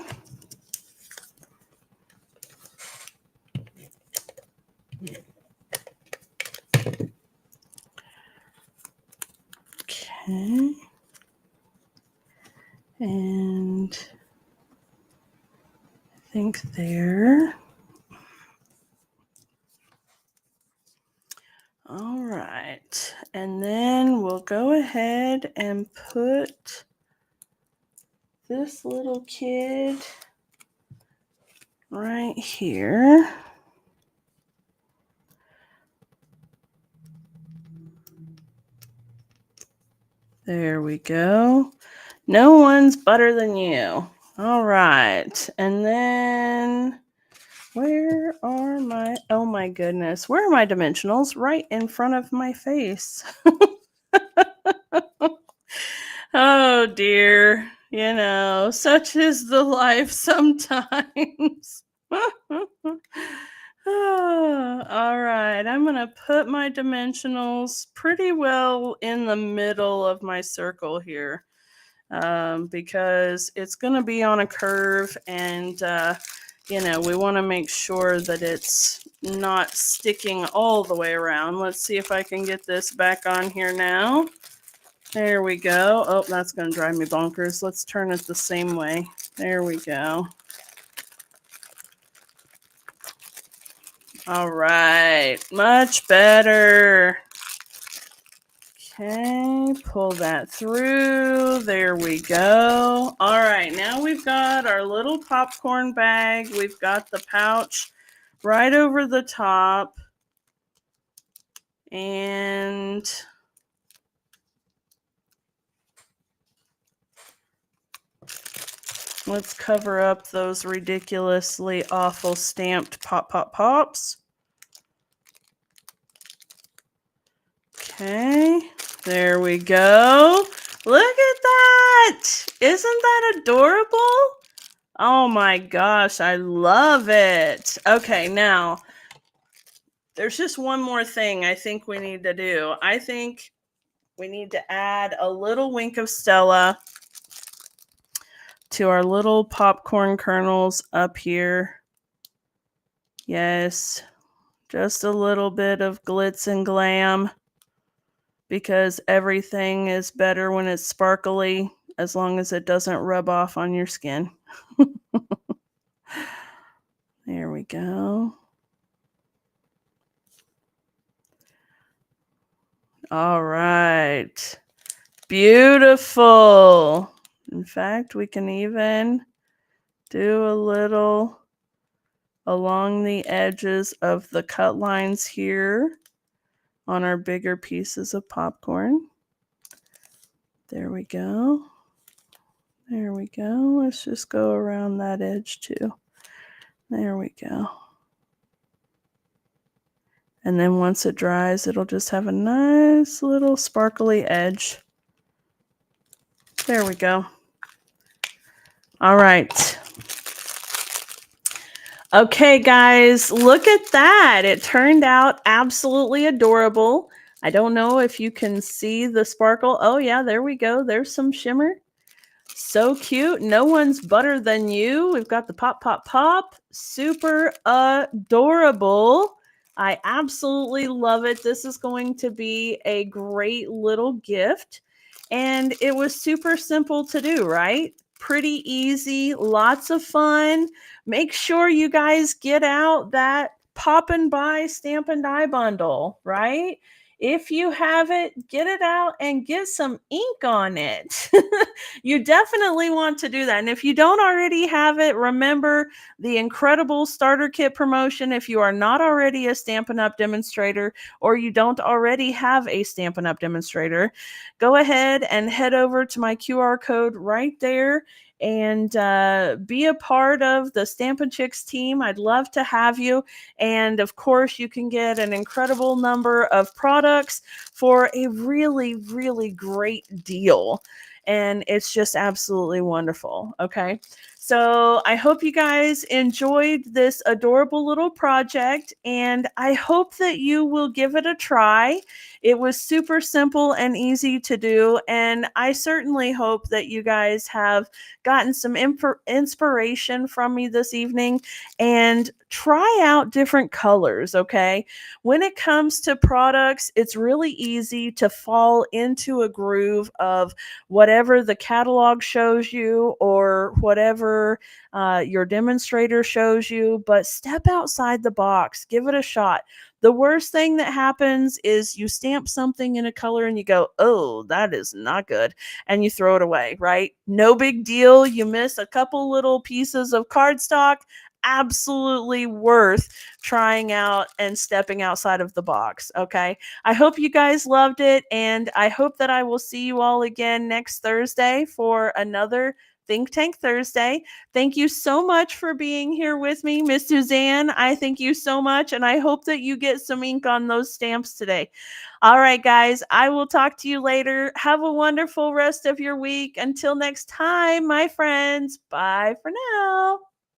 Speaker 1: Okay. And I think there. All right. And then we'll go ahead and put this little kid right here. There we go. No one's better than you. All right. And then where are my, oh my goodness, where are my dimensionals? Right in front of my face. Oh dear. You know, such is the life sometimes. All right, I'm going to put my dimensionals pretty well in the middle of my circle here, because it's going to be on a curve, and you know, we want to make sure that it's not sticking all the way around. Let's see if I can get this back on here now. There we go. Oh, that's going to drive me bonkers. Let's turn it the same way. There we go. All right, much better. Okay, pull that through. There we go. All right, now we've got our little popcorn bag. We've got the pouch right over the top. And let's cover up those ridiculously awful stamped pops. Okay, there we go. Look at that. Isn't that adorable? Oh my gosh, I love it. Okay, now there's just one more thing I think we need to do. I think we need to add a little wink of Stella to our little popcorn kernels up here. Yes, just a little bit of glitz and glam, because everything is better when it's sparkly as long as it doesn't rub off on your skin. There we go. All right. Beautiful. In fact, we can even do a little along the edges of the cut lines here on our bigger pieces of popcorn. There we go. There we go. Let's just go around that edge too. There we go. And then once it dries, it'll just have a nice little sparkly edge. There we go. All right. Okay, guys, look at that. It turned out absolutely adorable. I don't know if you can see the sparkle. Oh, yeah, there we go. There's some shimmer. So cute. No one's butter than you. We've got the pop, pop, pop. Super adorable. I absolutely love it. This is going to be a great little gift. And it was super simple to do, right? Pretty easy, lots of fun. Make sure you guys get out that pop and buy stamp and die bundle, right? If you have it, get it out and get some ink on it. You definitely want to do that. And if you don't already have it, remember the incredible starter kit promotion. If you are not already a Stampin' Up! Demonstrator, or you don't already have a Stampin' Up! Demonstrator, go ahead and head over to my QR code right there and be a part of the Stampin' Chicks team. I'd love to have you. And of course, you can get an incredible number of products for a really, really great deal. And it's just absolutely wonderful. Okay. So I hope you guys enjoyed this adorable little project, and I hope that you will give it a try. It was super simple and easy to do, and I certainly hope that you guys have gotten some inspiration from me this evening and try out different colors, okay? When it comes to products, it's really easy to fall into a groove of whatever the catalog shows you or whatever your demonstrator shows you, but step outside the box, give it a shot. The worst thing that happens is you stamp something in a color and you go, oh, that is not good, and you throw it away, right? No big deal. You miss a couple little pieces of cardstock. Absolutely worth trying out and stepping outside of the box. Okay. I hope you guys loved it, and I hope that I will see you all again next Thursday for another Think Tank Thursday. Thank you so much for being here with me, Miss Suzanne. I thank you so much, and I hope that you get some ink on those stamps today. All right, guys, I will talk to you later. Have a wonderful rest of your week. Until next time, my friends. Bye for now.